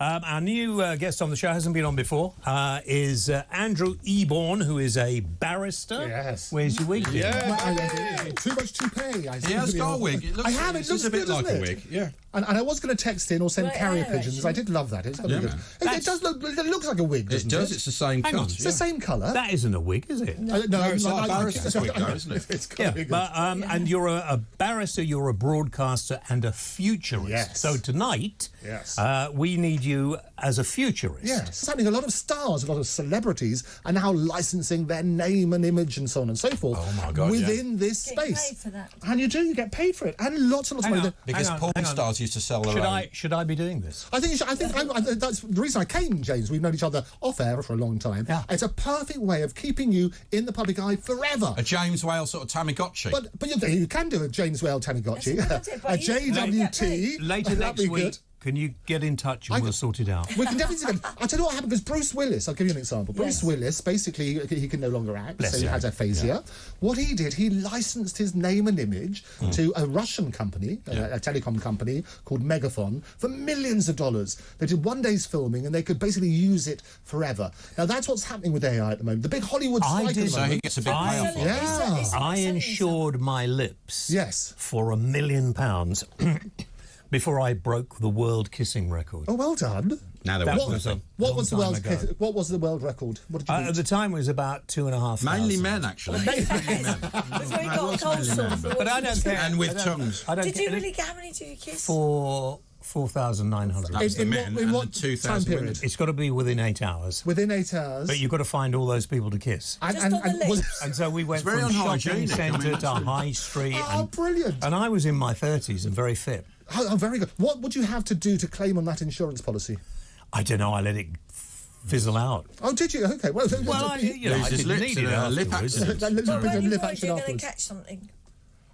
Our new guest on the show, hasn't been on before, is Andrew Eborn, who is a barrister. Yes. Where's your wig? Yeah. Too much toupee. He has got a wig. It looks a bit like a wig. Yeah. And I was going to text in or send carrier pigeons. Actually. I did love that. It's got good. It does look. It looks like a wig, doesn't it? It does. It's the same colour. It's the same colour. That isn't a wig, is it? No, it's like a barrister's wig, though, isn't it? It's got a wig. But and you're a barrister, you're a broadcaster, and a futurist. Yes. So tonight, we need you as a futurist. Yes. It's happening. A lot of stars, a lot of celebrities are now licensing their name and image and so on and so forth. Oh my God! Within this space. Get paid for that. And you do. You get paid for it, and lots and lots of money. Because porn stars used to sell their own. Should I be doing this? I think you should, that's the reason I came, James. We've known each other off air for a long time. Yeah. It's a perfect way of keeping you in the public eye forever. A James Whale sort of Tamagotchi. But you can do a James Whale Tamagotchi. A JWT. Later next week. Can you get in touch and we'll sort it out? We can definitely. I'll tell you what happened, because Bruce Willis, I'll give you an example. Bruce Willis, basically, he can no longer act, so he has aphasia. Yeah. What he did, he licensed his name and image to a Russian company, a telecom company called Megaphone, for millions of dollars. They did one day's filming and they could basically use it forever. Now, that's what's happening with AI at the moment. The big Hollywood strike at the moment. So he gets a big payoff. Yeah. I insured my lips for £1 million before I broke the world kissing record. Oh, well done. Now they're What was the world record? What did you at the time it was about 2,500. Mainly men, actually. That's where you got a cold sore. But I don't care. And with tongues. Did you really get, how many did you kiss? 4,900. That's the men. In what 2,000 time period? women. It's got to be within 8 hours. Within 8 hours. But you've got to find all those people to kiss. Just on the lips. And so we went very from shopping unhygienic. centre to High Street. Oh, brilliant. And I was in my 30s and very fit. Oh, very good. What would you have to do to claim on that insurance policy? I don't know, I let it fizzle out. Oh, did you? Okay, well... I didn't need it afterwards. Lip action You're going to afterwards. catch something.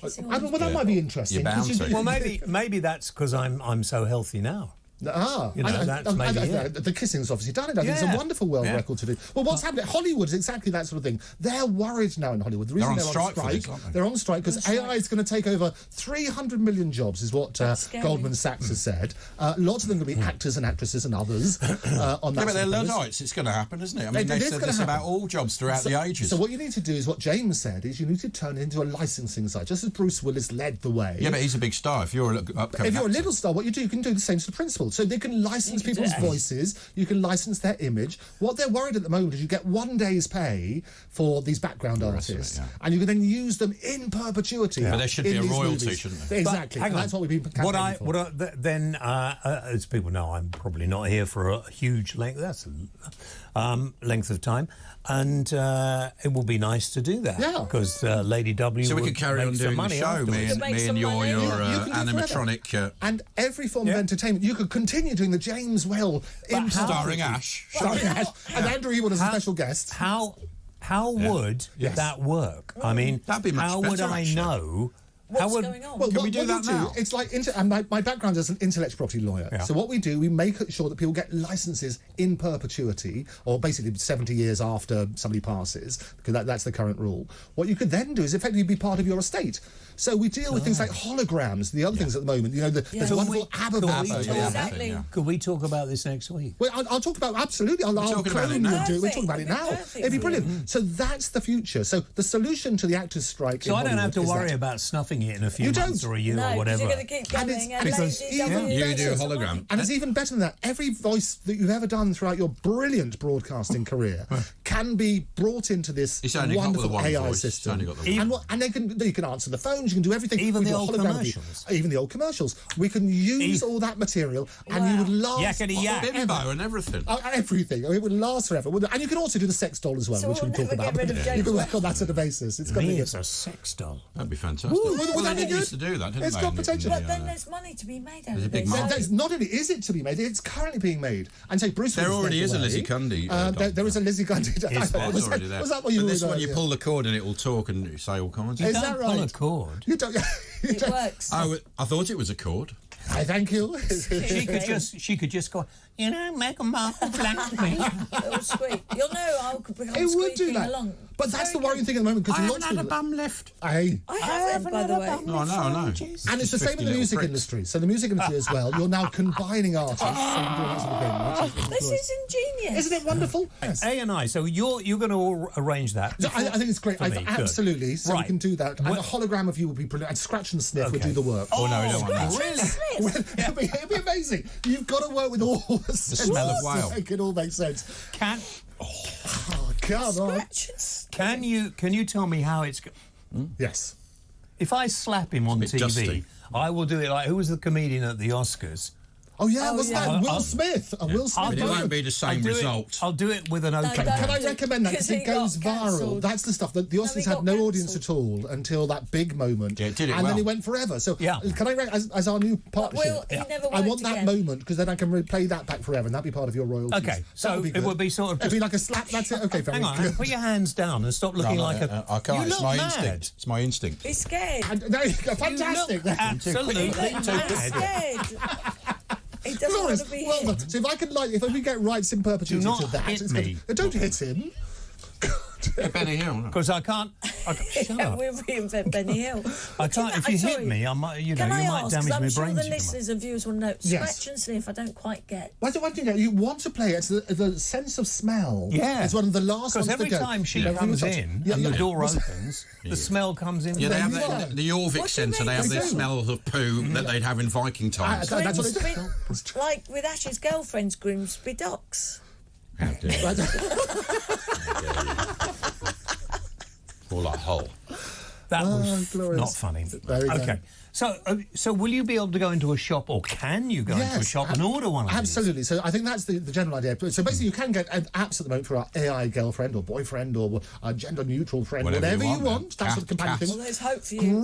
Well, that might be interesting. You're bound to. Well, maybe that's because I'm so healthy now. Ah, that's maybe the kissing's obviously done it. I think it's a wonderful world record to do. Well, what's happening? Hollywood is exactly that sort of thing. They're worried now in Hollywood. The reason they're on strike, they're on strike because AI is going to take over 300 million jobs, is what Goldman Sachs has said. Lots of them are going to be actors and actresses and others on that. Yeah, but they're Luddites. It's going to happen, isn't it? I mean, they've said this about all jobs throughout the ages. So what you need to do is what James said, is you need to turn it into a licensing site, just as Bruce Willis led the way. Yeah, but he's a big star. If you're a little star, what you do, you can do the same sort of principle. So they can license people's voices, you can license their image. What they're worried at the moment is you get 1 day's pay for these background artists, and you can then use them in perpetuity. But there should be a royalty, shouldn't there? Exactly. That's what we've been campaigning for. Then, as people know, I'm probably not here for a huge length of time, and it will be nice to do that. Yeah. Because Lady W. So we could carry on doing the show, me and your animatronic. And every form of entertainment, you could continue doing the James Whale starring Ash. And Andrew Eborn as a special guest. How would that work? I mean, that'd be much how better, would I know? What's going on? Well, can we do that now? It's like my background is an intellectual property lawyer. Yeah. So what we do, we make sure that people get licenses in perpetuity, or basically 70 years after somebody passes, because that's the current rule. What you could then do is effectively be part of your estate. So we deal with things like holograms, the other things at the moment. You know, there's wonderful Exactly. Could we talk about this next week? Well, I'll talk about absolutely. I'll clone you and do it. We're talking about it now. It'd be brilliant. So that's the future. So the solution to the actors' strike. So I don't have to worry about snuffing it in a few months or a year or whatever. You're going to keep going. Because you do a hologram. And it's even better than that. Every voice that you've ever done throughout your brilliant broadcasting career can be brought into this wonderful AI system. And you can answer the phones, you can do everything. Even the old commercials. Even the old commercials. We can use all that material and you would last forever. Bimbo and everything. Everything. It would last forever. And you can also do the sex doll as well, which we can talk about. You can work on that sort of basis. It's got to be a sex doll. That'd be fantastic. Well, they used to do that, didn't they? It's got potential. But then there's money to be made out of this. Not only is it to be made, it's currently being made. And say Bruce. There already is a Lizzie Cundy. There is a Lizzie Cundy. Was that what you were? But this one, you pull the cord and it will talk and say all kinds. Is that right? Pull a cord. You don't. It works. Oh, I thought it was a cord. I thank you. She could just go, you know, Meghan Markle blanked me. Little squeak. You'll know I'll become It would do squeaking that. along. But that's the worrying thing at the moment because I lots haven't of had a people. bum lift. Hey. I haven't, by the way. No, no. And it's the same in the music industry. So the music industry as well. You're now combining artists and doing that sort of thing. This is ingenious. Isn't it wonderful? Yes. A&I, so you're going to arrange that? I think it's great. Absolutely. So Right. we can do that. And a hologram of you would be brilliant. And Scratch and Sniff would do the work. Oh, no, we don't want that. Really? It'd be amazing. You've got to work with all the smell of whale. to make it all make sense. Oh, come on. Can you tell me how it's... Yes. If I slap him on bit TV, dusty. I will do it like... Who was the comedian at the Oscars? Oh, yeah, wasn't yeah. that Will Smith? Will Smith. But it won't be the same result. I'll do it with an open Can hand. I recommend that? Because it goes viral. cancelled. That's the stuff. That the Oscars had no audience at all until that big moment. Yeah, it did it and then well. it went forever. So Yeah. can I, as our new partnership, he never I worked want that again. moment because then I can replay that back forever and that'd be part of your royalties. Okay, so That it good. would be sort of It'd be like a slap, that's it. Okay, very Hang on, good. put your hands down and stop looking like a... I can't. You It's look my mad. instinct. It's my instinct. He's scared. There you go, fantastic. You look absolutely He's mad. scared. He doesn't want Glorious. to be Well hit. done. So if we get rights in perpetuity Do not to that, hit it's me. good. Don't hit him. Benny Hill. Because I can't... Shut Yeah, up. we'll reinvent Benny Hill. I can't... If you hit me, I might, you Can I might ask, damage 'cause I'm my sure brains. the if you listeners and viewers will know. Yes. Scratch and Sniff, I don't quite get. Why do you want to play it? It's the sense of smell. Yeah. It's one of the last ones Because every to go. time she Yeah. comes Yeah. in Yeah. and the Yeah. door opens, the smell comes in. Yeah, they have Yeah. the Jorvik What do you Centre. They mean? have They the do. smell of poo that they'd have in Viking times. That's what it Grimsby, like with Ash's girlfriend's Grimsby Docks. How dare you. Or like Hull. That was glorious. not funny. There we go. Okay. So will you be able to go into a shop, or can you go into a shop and order one of Absolutely. So I think that's the general idea. So basically, you can get apps at the moment for our AI girlfriend or boyfriend or a gender-neutral friend, whatever you want. That's what the companion thing. Well, there's hope for you.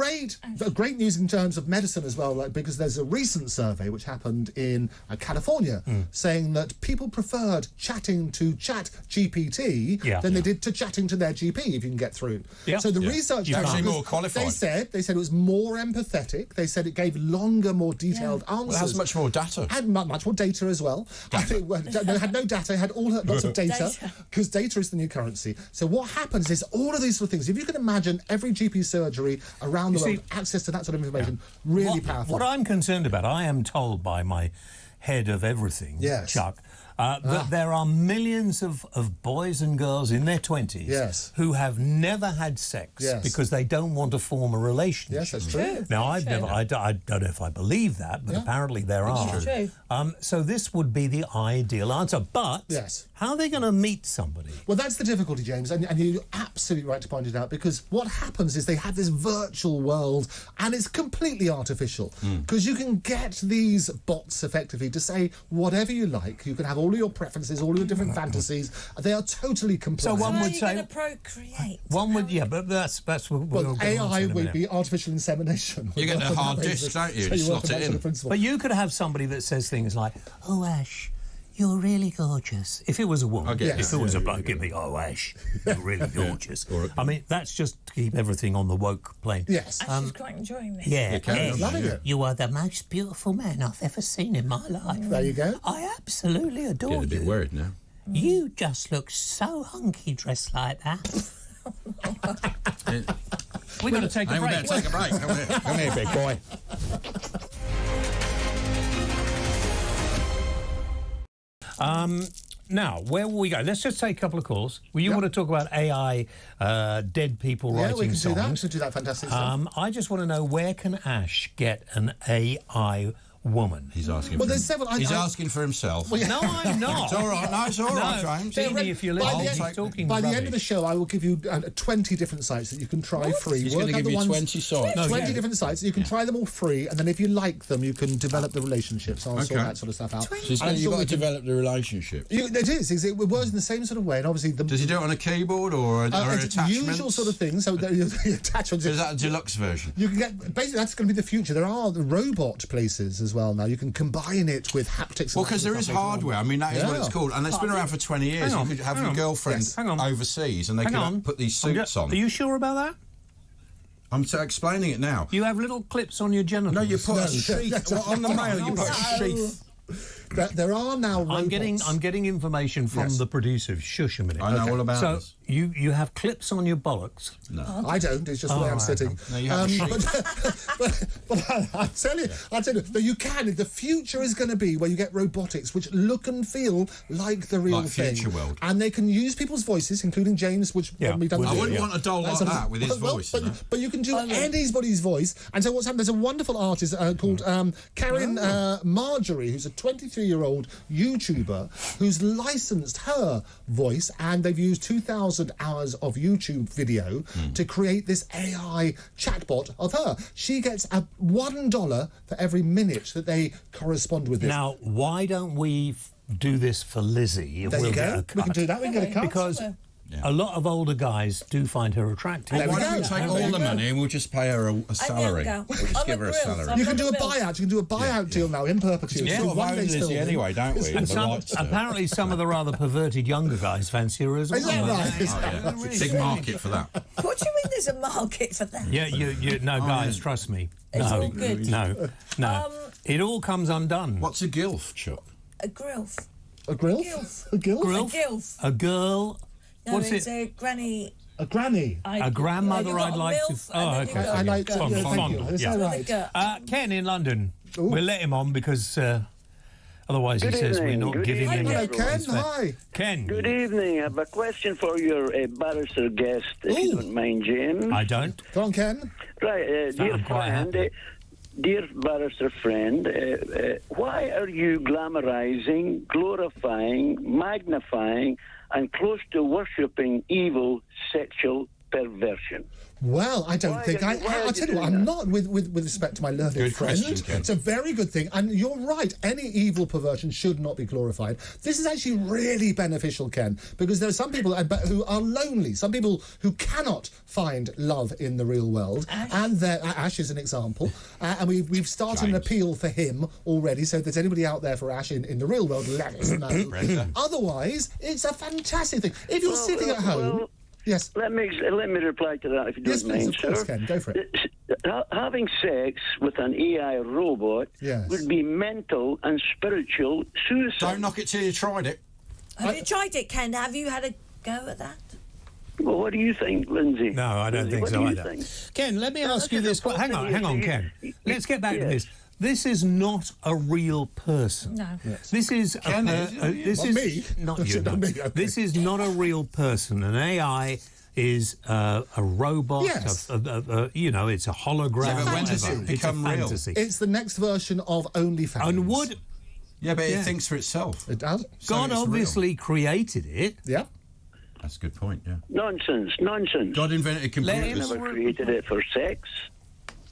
Great news in terms of medicine as well, because there's a recent survey which happened in California saying that people preferred chatting to ChatGPT than they did to chatting to their GP if you can get through. Yeah. So the research actually more qualified. They said it was more empathetic. They said it gave longer, more detailed answers. Well, it has much more data. Had much more data as well. I think, it had no data, it had lots of data, because data is the new currency. So what happens is all of these sort of things, if you can imagine every GP surgery around the world, access to that sort of information, really powerful. What I'm concerned about, I am told by my head of everything, Chuck, that there are millions of boys and girls in their 20s who have never had sex because they don't want to form a relationship. Yes, that's true. Now, I don't know if I believe that, but apparently there are. True. So this would be the ideal answer. But how are they going to meet somebody? Well, that's the difficulty, James, and you're absolutely right to point it out, because what happens is they have this virtual world, and it's completely artificial, because you can get these bots effectively to say whatever you like. You can have all of your preferences, all of your different fantasies. They are totally compliant. So one would say, going to procreate? One would, but that's what well, AI would be artificial insemination. You get a hard disk, don't you? You slot it in. But you could have somebody that says things like, "Oh, Ash, you're really gorgeous." If it was a woman, if it was a bloke, it'd be, "Oh, Ash, you're really gorgeous." I mean, that's just to keep everything on the woke plane. Yes. Ash is quite enjoying this. Yeah, loving it. You are the most beautiful man I've ever seen in my life. There you go. I absolutely adore you. Getting a bit worried now. You just look so hunky dressed like that. We're going to take a break. We better take a break. Come here, big boy. Now, where will we go? Let's just take a couple of calls. Well, you want to talk about AI, dead people writing songs? We can do that fantastic stuff. I just want to know, where can Ash get an AI woman? He's asking. Well, there's several. He's asking for himself. Well, No, I'm not. It's all right. No, it's all right, James. Jeannie, if you're listening, he's talking By the rubbish. end of the show, I will give you 20 different sites that you can try free. He's going to give you 20 sites. 20 different sites. You can try them all free, and then if you like them, you can develop the relationships. I'll sort that sort of stuff out. So you've got to develop the relationship. It is. It works in the same sort of way, and obviously Does he do it on a keyboard or attachments? usual sort of thing. So the attachments. Is that a deluxe version? You can get basically that's going to be the future. There are the robot places as well now. You can combine it with haptics. Well, because there is hardware. I mean, that is what it's called, and it's been around for 20 years. Hang on, you could have hang your on. girlfriend Yes, hang on. overseas, and they can put these suits on. Are you sure about that? I'm explaining it now. You have little clips on your genitals. No, you put a sheath on the male. You put a sheath. there are now robots. I'm getting information from the producer. Shush a minute. I know all about this. So you have clips on your bollocks? No. I don't. It's just the way I'm sitting. No, you have but I tell you, that you can. The future is going to be where you get robotics which look and feel like the real thing. Future world. And they can use people's voices, including James, which we've done. I wouldn't want a doll like that with his voice. But you can do anybody's voice. And so what's happened, there's a wonderful artist called Karen Marjorie, who's a 23-year-old YouTuber who's licensed her voice, and they've used 2,000 hours of YouTube video to create this AI chatbot of her. She gets $1 for every minute that they correspond with this. Now, why don't we do this for Lizzie? There you go. We can do that. We can get a cut. Because a lot of older guys do find her attractive. Why don't we take all the money and we'll just pay her a salary? We'll just give her a salary. You can do a buyout. You can do a buyout deal now in perpetuity. Yeah, we own Lizzie anyway, don't we? Apparently, some of the rather perverted younger guys fancy her as well. Is that right? Big market for that. What do you mean there's a market for that? Yeah, no, guys, trust me. It's all good. No. It all comes undone. What's a gilf, Chuck? A grilf. A grilf? A gilf? Grilf? A gilf. A girl. No, What's it's it? a granny. A granny. A grandmother I'd like to... Oh, okay. I like to... Is that right? Ken in London. We'll let him on because otherwise he says we're not giving him... Hello, Ken. Hi. Ken. Good evening. I have a question for your barrister guest, if you don't mind, James. I don't. Go on, Ken. Right, dear friend... Dear barrister friend, why are you glamorizing, glorifying, magnifying, and close to worshipping evil sexual perversion? Well, I don't think I'll tell you what, I'm not with respect to my learned friend. It's a very good thing, and you're right. Any evil perversion should not be glorified. This is actually really beneficial, Ken, because there are some people who are lonely, some people who cannot find love in the real world, and Ash is an example. And we've started an appeal for him already. So if there's anybody out there for Ash in the real world, let us know. Otherwise, it's a fantastic thing. If you're sitting at home. Yes. Let me reply to that if you don't mind, of course, Ken. Go for it. Having sex with an AI robot would be mental and spiritual suicide. Don't knock it till you tried it. Have you tried it, Ken? Have you had a go at that? Well, what do you think, Lindsay? No, I don't think so either. Ken, let me ask you this. Hang on, Ken. Let's get back to this. This is not a real person. No. Yes. This is this is me. Not you. No. This is not a real person. An AI is a robot. Yes. It's a hologram. Yeah, but when does it become real? It's the next version of OnlyFans. And would... Yeah, but it thinks for itself. It does. So God obviously created it. Yeah. That's a good point, yeah. Nonsense. God invented computers. Never created it for sex.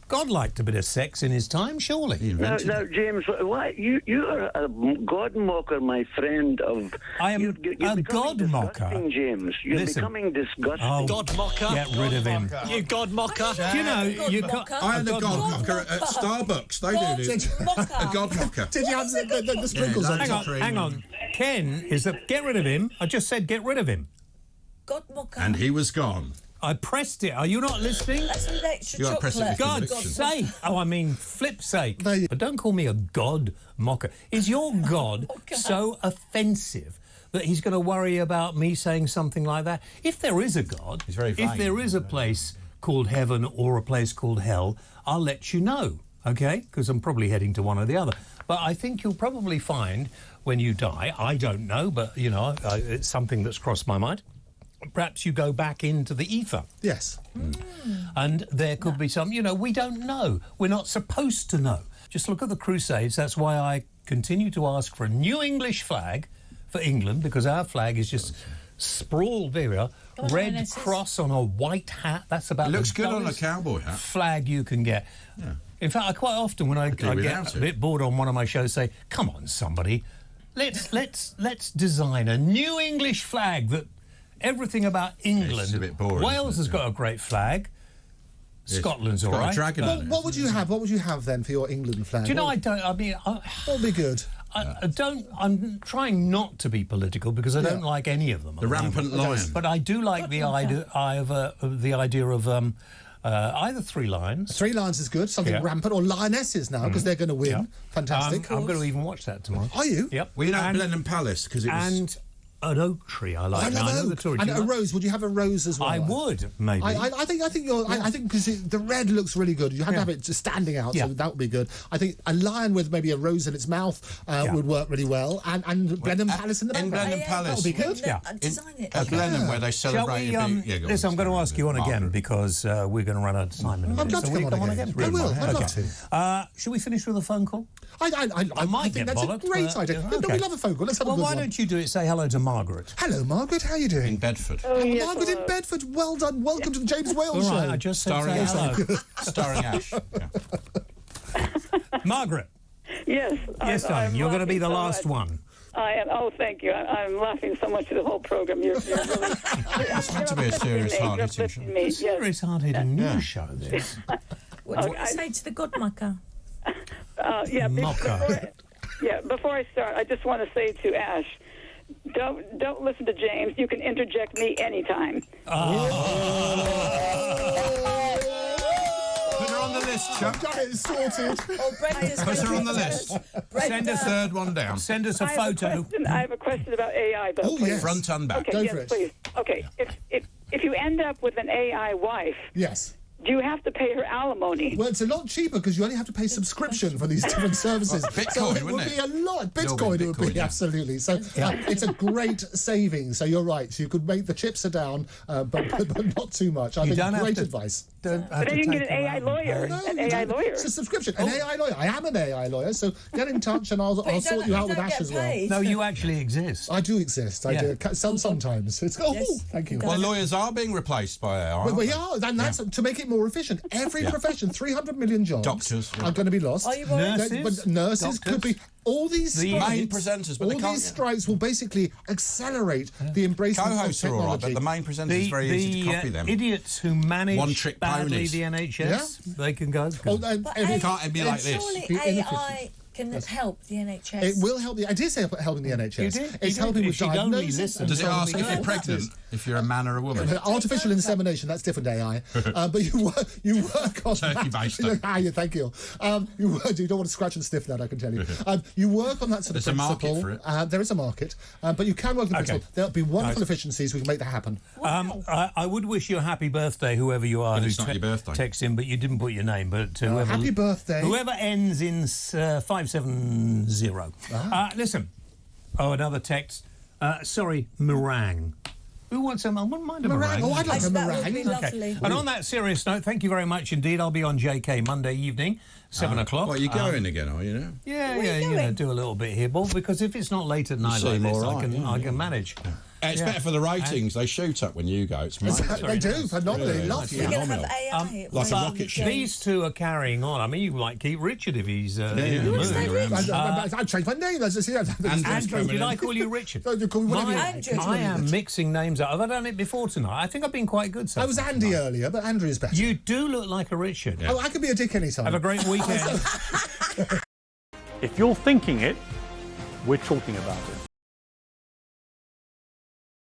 God liked a bit of sex in his time, surely. He invented Now, James, why you are a God mocker, my friend. I am you're a God mocker, James. You're becoming disgusting. Oh, God mocker. Get rid of him. You God mocker. Do you know you I am the God mocker at Starbucks. They do. A God mocker. Did you have the sprinkles on? Hang on. Ken is that? Get rid of him. I just said get rid of him. God mocker. And he was gone. I pressed it. Are you not listening? That's an extra You gotta press it chocolate. with God's conviction. sake. Oh, I mean, flip's sake. But don't call me a God mocker. Is your God so offensive that he's going to worry about me saying something like that? If there is a God, He's very vain. if there is a place called heaven or a place called hell, I'll let you know, okay? Because I'm probably heading to one or the other. But I think you'll probably find when you die, I don't know, but, it's something that's crossed my mind, perhaps you go back into the ether. Yes. And there could be some, we don't know. We're not supposed to know. Just look at the Crusades. That's why I continue to ask for a new English flag for England, because our flag is just sprawled, there we are, red cross on a white hat. That's about It looks the good on a dullest cowboy hat. flag you can get. Yeah. In fact, I quite often, when I get without a it. bit bored on one of my shows, say, come on, somebody, let's design a new English flag that everything about England. It's a bit boring, Wales isn't it? has got a great flag. Scotland's all got a right. dragon on it. What would you have? What would you have then for your England flag? Do you know? What would be good? I'm trying not to be political because I don't like any of them. The rampant lion. But I do like the idea of either 3 lions. 3 lions is good. Something rampant, or lionesses now, because they're going to win. Yeah. Fantastic. I'm going to even watch that tomorrow. Are you? Yep. Well, you know, Blenheim Palace, because it was... And an oak tree, I like. I know the Tory. And a rose. Would you have a rose as well? I would, maybe. I think because the red looks really good. You have to have it just standing out, so that would be good. I think a lion with maybe a rose in its mouth would work really well, and Blenheim Palace in the background. In Blenheim Palace, that would be good. At Blenheim, where they celebrate. Listen, I'm going to ask you on again because we're going to run out of time in a minute. I'd love to come on again. I will. I'd love to. Should we finish with a phone call? I think that's a great idea. No, we love a phone call. Let's have a good one. Well, why don't you do it? Say hello to Margaret. Hello, Margaret. How are you doing? In Bedford. Oh, yes, Margaret in Bedford. Well done. Welcome to the James Wales Show. I just said hello. Starring Ash. Margaret. Yes. Yes, darling. You're going to be the last one. I am. Oh, thank you. I'm laughing so much at the whole program. You're really... It's meant to be a serious, hard-hitting show. Serious, hard-hitting news show, this. What do you want to say to the godmucker? Before I start, I just want to say to Ash, don't listen to James. You can interject me anytime. Put her on the list, Chuck. Got it sorted. Put her on the list. Send a third one down. Send us a photo. I have a question about AI, though. Oh, yes. Front and back. Okay, Go for it. please. Okay, if you end up with an AI wife... Yes. Do you have to pay her alimony? Well, it's a lot cheaper because you only have to pay subscription for these different services. Bitcoin, so it would be a lot. Bitcoin it would be, absolutely. So it's a great saving. So you're right. So you could make the chips are down, but not too much. I think great advice. But then you can get an AI lawyer. It's a subscription. An AI lawyer. I am an AI lawyer, so get in touch and I'll sort you out with Ash as well. No, you actually exist. I do exist. I do. Sometimes. Thank you. Well, lawyers are being replaced by AI. Well, we are. And that's to make it more efficient. Every profession, 300 million jobs Doctors, are going to be lost. Are you worried? But nurses could be. All these strikes, main presenters, but these strikes will basically accelerate the embracing of technology. Co-hosts are all right, but the main presenters is very easy to copy them. Idiots who manage one-trick badly ponies. the NHS, they can go. It can't emulate this. Surely AI can help the NHS. It will help. It is helping the NHS. It's helping with diagnosis. Does it ask if you're pregnant, if you're a man or a woman? Artificial insemination, that's different AI. But you work on turkey-based. Thank you. You don't want to scratch and sniff that, I can tell you. You work on that sort of principle. There's a market for it. There is a market, but you can work on the principle. There'll be wonderful efficiencies. We can make that happen. I would wish you a happy birthday, whoever you are. It's not your birthday. Text in, but you didn't put your name. But whoever, happy birthday. Whoever ends in 570. Listen. Oh, another text. Sorry, meringue. Who wants some? I wouldn't mind a meringue. Oh, I'd like a meringue. That would be lovely. And on that serious note, thank you very much indeed. I'll be on JK Monday evening, 7 o'clock. Well, you're going again, are you now? Yeah, do a little bit here, Bob, because if it's not late at night like this, I can manage. It's better for the ratings. They shoot up when you go. It's they do. Phenomenally. Lovely. You're going to have AI. Like a rocket ship. These two are carrying on. I mean, you might keep Richard if he's in the mood. I've changed my name. Andrew, did I call you Richard? You call me whatever you like. I am mixing names up. Have I done it before tonight? I think I've been quite good so far. I was Andy earlier, but Andrew is better. You do look like a Richard. Oh, I could be a dick anytime. Have a great weekend. If you're thinking it, we're talking about it.